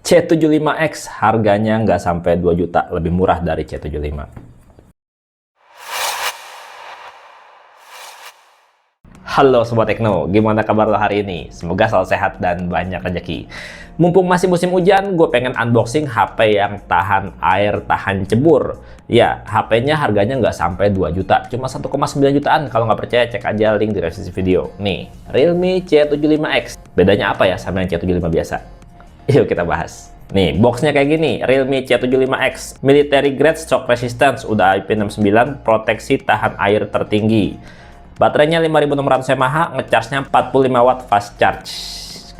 C75X harganya nggak sampai 2 juta, lebih murah dari C75. Halo Sobat Tekno, gimana kabar lo hari ini? Semoga selalu sehat dan banyak rezeki. Mumpung masih musim hujan, gue pengen unboxing HP yang tahan air, tahan cebur. Ya, HP-nya harganya nggak sampai 2 juta, cuma 1,9 jutaan. Kalau nggak percaya, cek aja link di deskripsi video. Nih, Realme C75X. Bedanya apa ya sama yang C75 biasa? Yuk kita bahas. Nih, boxnya kayak gini, Realme C75X, military grade shock resistance, udah IP69, proteksi tahan air tertinggi. Baterainya 5600 mAh, ngecasnya 45 watt fast charge.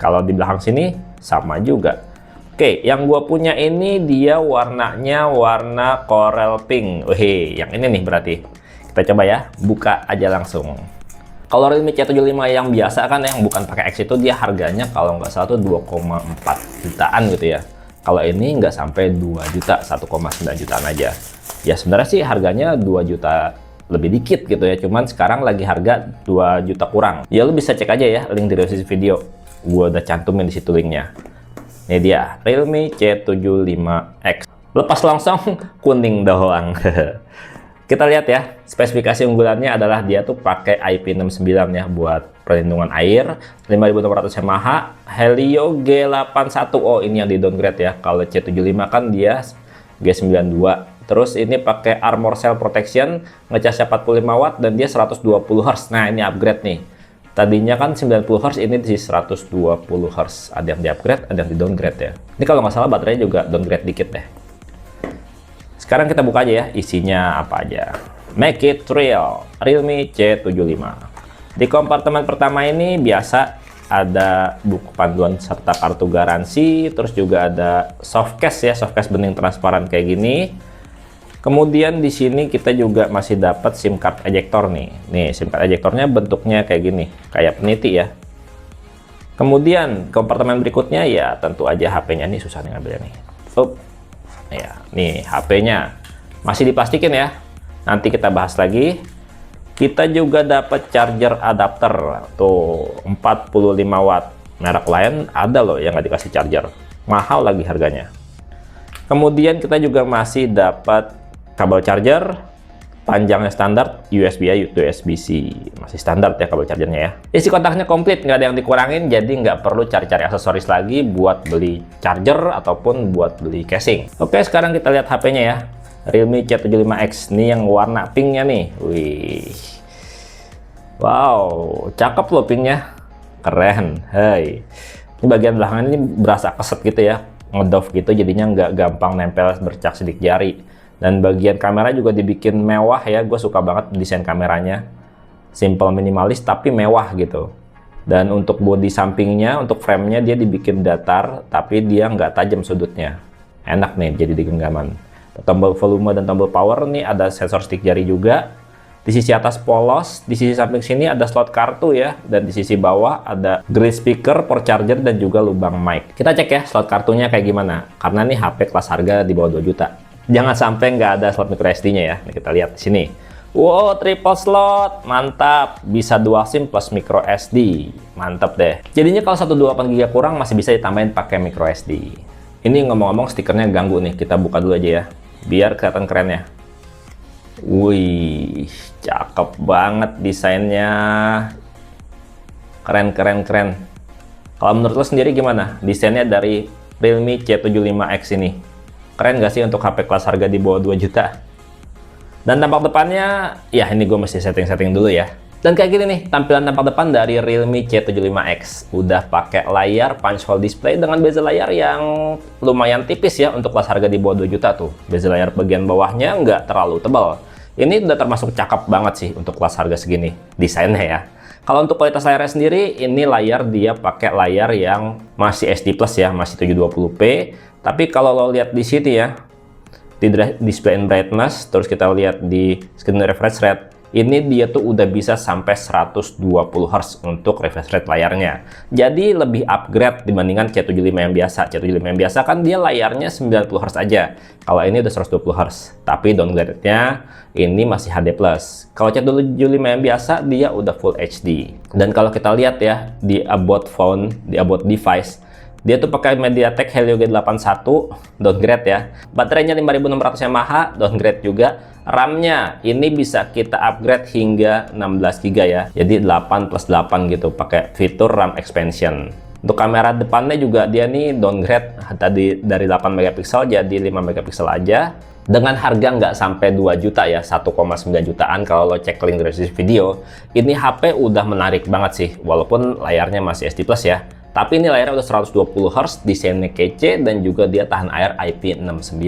Kalau di belakang sini, sama juga. Oke, yang gua punya ini dia warnanya warna coral pink. Wih, yang ini nih berarti. Kita coba ya, buka aja langsung. Kalau Realme C75 yang biasa kan, yang bukan pakai X itu dia harganya kalau nggak salah tuh 2,4 jutaan gitu ya. Kalau ini nggak sampai 2 juta, 1,9 jutaan aja. Ya sebenarnya sih harganya 2 juta lebih dikit gitu ya. Cuman sekarang lagi harga 2 juta kurang. Ya lu bisa cek aja ya link di deskripsi video. Gua udah cantumin di situ linknya. Ini dia Realme C75X. Lepas langsung kuning doang. Kita lihat ya, spesifikasi unggulannya adalah dia tuh pakai IP69 ya buat perlindungan air, 5600 mAh, Helio G81. Oh, ini yang di downgrade ya. Kalau C75 kan dia G92. Terus ini pakai Armor Cell Protection, ngecasnya 45 watt dan dia 120 Hz. Nah, ini upgrade nih. Tadinya kan 90 Hz, ini di 120 Hz. Ada yang di upgrade, ada yang di downgrade ya. Ini kalau nggak salah baterainya juga downgrade dikit deh. Sekarang kita buka aja ya, isinya apa aja. Make it real, Realme C75. Di kompartemen pertama ini biasa ada buku panduan serta kartu garansi, terus juga ada softcase ya, softcase bening transparan kayak gini. Kemudian di sini kita juga masih dapat SIM card ejector nih. Nih, SIM card ejectornya bentuknya kayak gini, kayak peniti ya. Kemudian kompartemen berikutnya ya tentu aja HP-nya nih, susah nih ngambilnya nih. Ya, nih HP-nya masih diplastikin ya. Nanti kita bahas lagi. Kita juga dapat charger adapter tuh 45 watt. Merek lain ada loh yang nggak dikasih charger. Mahal lagi harganya. Kemudian kita juga masih dapat kabel charger. Panjangnya standar USB A to USB-C, masih standar ya kabel chargernya ya. Isi kontaknya komplit, nggak ada yang dikurangin, jadi nggak perlu cari-cari aksesoris lagi buat beli charger ataupun buat beli casing. Oke, sekarang kita lihat HP-nya ya, Realme C75X. Ini yang warna pinknya nih. Wih, wow, cakep loh pinknya, keren. Hai, ini bagian belakang ini berasa keset gitu ya, ngedove gitu, jadinya nggak gampang nempel bercak sidik jari. Dan bagian kamera juga dibikin mewah ya, gue suka banget desain kameranya. Simple minimalis tapi mewah gitu. Dan untuk bodi sampingnya, untuk framenya dia dibikin datar, tapi dia nggak tajam sudutnya. Enak nih jadi di genggaman. Tombol volume dan tombol power nih ada sensor stick jari juga. Di sisi atas polos, di sisi samping sini ada slot kartu ya. Dan di sisi bawah ada grill speaker, port charger, dan juga lubang mic. Kita cek ya slot kartunya kayak gimana. Karena nih HP kelas harga di bawah 2 juta. Jangan sampai nggak ada slot micro SD-nya ya. Nih, kita lihat di sini. Wow, triple slot, mantap. Bisa dual SIM plus micro SD, mantap deh. Jadinya kalau 128 GB kurang masih bisa ditambahin pakai micro SD. Ini ngomong-ngomong stikernya ganggu nih. Kita buka dulu aja ya, biar kelihatan keren ya. Wih, cakep banget desainnya. Keren, keren, keren. Kalau menurut lo sendiri gimana desainnya dari Realme C75X ini? Keren gak sih untuk HP kelas harga di bawah 2 juta? Dan tampak depannya, ya ini gue mesti setting-setting dulu ya. Dan kayak gini nih, tampilan tampak depan dari Realme C75X. Udah pakai layar punch hole display dengan bezel layar yang lumayan tipis ya untuk kelas harga di bawah 2 juta tuh. Bezel layar bagian bawahnya nggak terlalu tebal. Ini udah termasuk cakep banget sih untuk kelas harga segini, desainnya ya. Kalau untuk kualitas layarnya sendiri, ini layar dia pakai layar yang masih SD Plus ya, masih 720p. Tapi kalau lo lihat di sini ya, di display and brightness, terus kita lihat di screen refresh rate, ini dia tuh udah bisa sampai 120 Hz untuk refresh rate layarnya. Jadi lebih upgrade dibandingkan C75 yang biasa. C75 yang biasa kan dia layarnya 90 Hz aja. Kalau ini udah 120 Hz. Tapi downgrade-nya ini masih HD+. Kalau C75 yang biasa dia udah Full HD. Dan kalau kita lihat ya di about phone, di about device, Dia tuh pakai MediaTek Helio G81, downgrade ya. Baterainya 5600 mAh, downgrade juga. RAM-nya ini bisa kita upgrade hingga 16 GB ya. Jadi 8 plus 8 gitu, pakai fitur RAM expansion. Untuk kamera depannya juga dia nih downgrade tadi dari 8 megapiksel jadi 5 megapiksel aja. Dengan harga nggak sampai 2 juta ya, 1,9 jutaan kalau lo cek link deskripsi video. Ini HP udah menarik banget sih, walaupun layarnya masih SD Plus ya. Tapi ini layarnya udah 120 Hz, desainnya kece, dan juga dia tahan air IP69.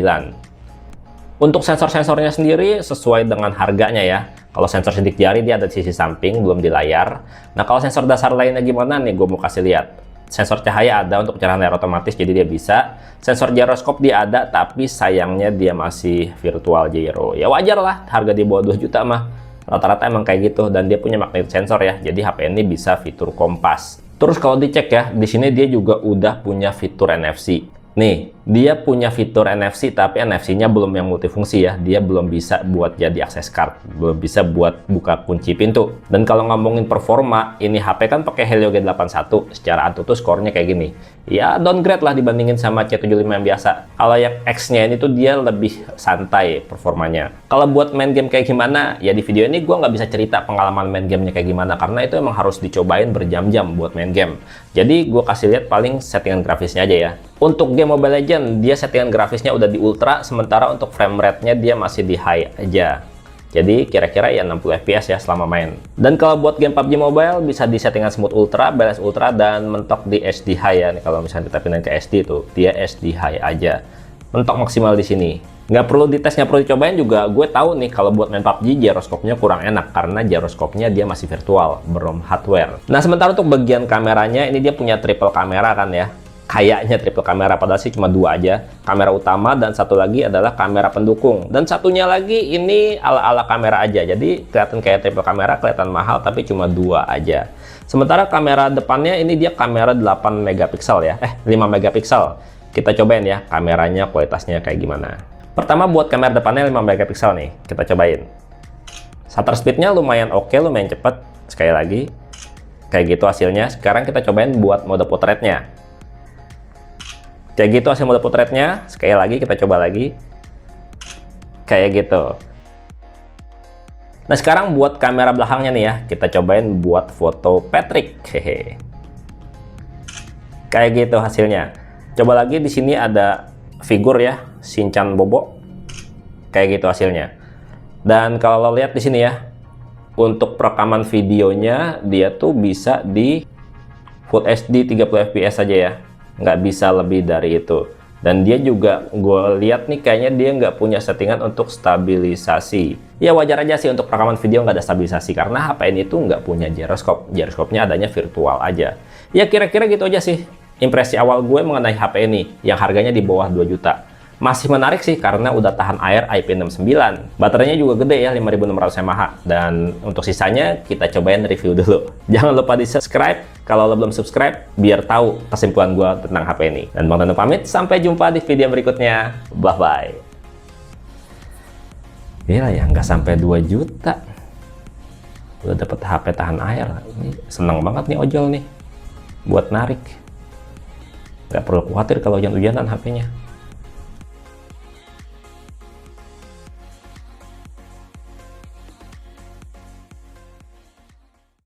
Untuk sensor-sensornya sendiri sesuai dengan harganya ya. Kalau sensor sidik jari dia ada di sisi samping, belum di layar. Nah kalau sensor dasar lainnya gimana nih, gue mau kasih lihat. Sensor cahaya ada untuk pencerahan layar otomatis, jadi dia bisa. Sensor gyroskop dia ada, tapi sayangnya dia masih virtual gyro. Ya wajar lah, harga di bawah 2 juta mah. Rata-rata emang kayak gitu, dan dia punya magnet sensor ya. Jadi HP ini bisa fitur kompas. Terus kalau dicek ya, di sini dia juga udah punya fitur NFC. Nih, dia punya fitur NFC, tapi NFC-nya belum yang multifungsi ya. Dia belum bisa buat jadi akses card, belum bisa buat buka kunci pintu. Dan kalau ngomongin performa, ini HP kan pakai Helio G81. Secara Antutu skornya kayak gini. Ya downgrade lah dibandingin sama C75 yang biasa. Kalau yang X-nya ini tuh dia lebih santai performanya. Kalau buat main game kayak gimana, ya di video ini gue nggak bisa cerita pengalaman main gamenya kayak gimana. Karena itu emang harus dicobain berjam-jam buat main game. Jadi gue kasih lihat paling settingan grafisnya aja ya. Untuk game Mobile Legends, dia settingan grafisnya udah di ultra, sementara untuk frame rate-nya dia masih di high aja. Jadi kira-kira ya 60 fps ya selama main. Dan kalau buat game PUBG Mobile bisa di settingan smooth ultra, balance ultra, dan mentok di SD high ya. Nih, kalau misalnya kita pindahin ke SD tuh, dia SD high aja. Mentok maksimal di sini. Nggak perlu dites, nggak perlu dicobain juga. Gue tahu nih kalau buat main PUBG gyroskopnya kurang enak karena gyroskopnya dia masih virtual, belum hardware. Nah sementara untuk bagian kameranya ini dia punya triple kamera kan ya. Kayaknya triple kamera, padahal sih cuma 2 aja. Kamera utama dan satu lagi adalah kamera pendukung. Dan satunya lagi ini ala-ala kamera aja. Jadi kelihatan kayak triple kamera, kelihatan mahal tapi cuma 2 aja. Sementara kamera depannya ini dia kamera 8 megapiksel ya. 5 megapiksel. Kita cobain ya kameranya kualitasnya kayak gimana. Pertama buat kamera depannya 5 megapiksel nih. Kita cobain. Shutter speednya lumayan oke, lumayan cepat. Sekali lagi. Kayak gitu hasilnya. Sekarang kita cobain buat mode potretnya. Kayak gitu hasil mode potretnya. Sekali lagi kita coba lagi. Kayak gitu. Nah sekarang buat kamera belakangnya nih ya. Kita cobain buat foto Patrick. Hehe. Kayak gitu hasilnya. Coba lagi di sini ada figur ya, Shinchan Bobo. Kayak gitu hasilnya. Dan kalau lo lihat di sini ya, untuk perekaman videonya dia tuh bisa di Full HD 30 fps aja ya. Nggak bisa lebih dari itu. Dan dia juga gue lihat nih kayaknya dia nggak punya settingan untuk stabilisasi. Ya wajar aja sih untuk perekaman video nggak ada stabilisasi karena HP ini tuh nggak punya gyroskop. Gyroskopnya adanya virtual aja. Ya kira-kira gitu aja sih impresi awal gue mengenai HP ini yang harganya di bawah 2 juta. Masih menarik sih karena udah tahan air IP69. Baterainya juga gede ya, 5600 mAh. Dan untuk sisanya kita cobain review dulu. Jangan lupa di subscribe kalau lo belum subscribe biar tahu kesimpulan gue tentang HP ini. Dan Bang Tanu pamit, sampai jumpa di video berikutnya. Bye-bye. Gila ya, nggak sampai 2 juta. Udah dapet HP tahan air. Ini seneng banget nih ojol nih. Buat narik. Nggak perlu khawatir kalau hujan-hujanan HP-nya.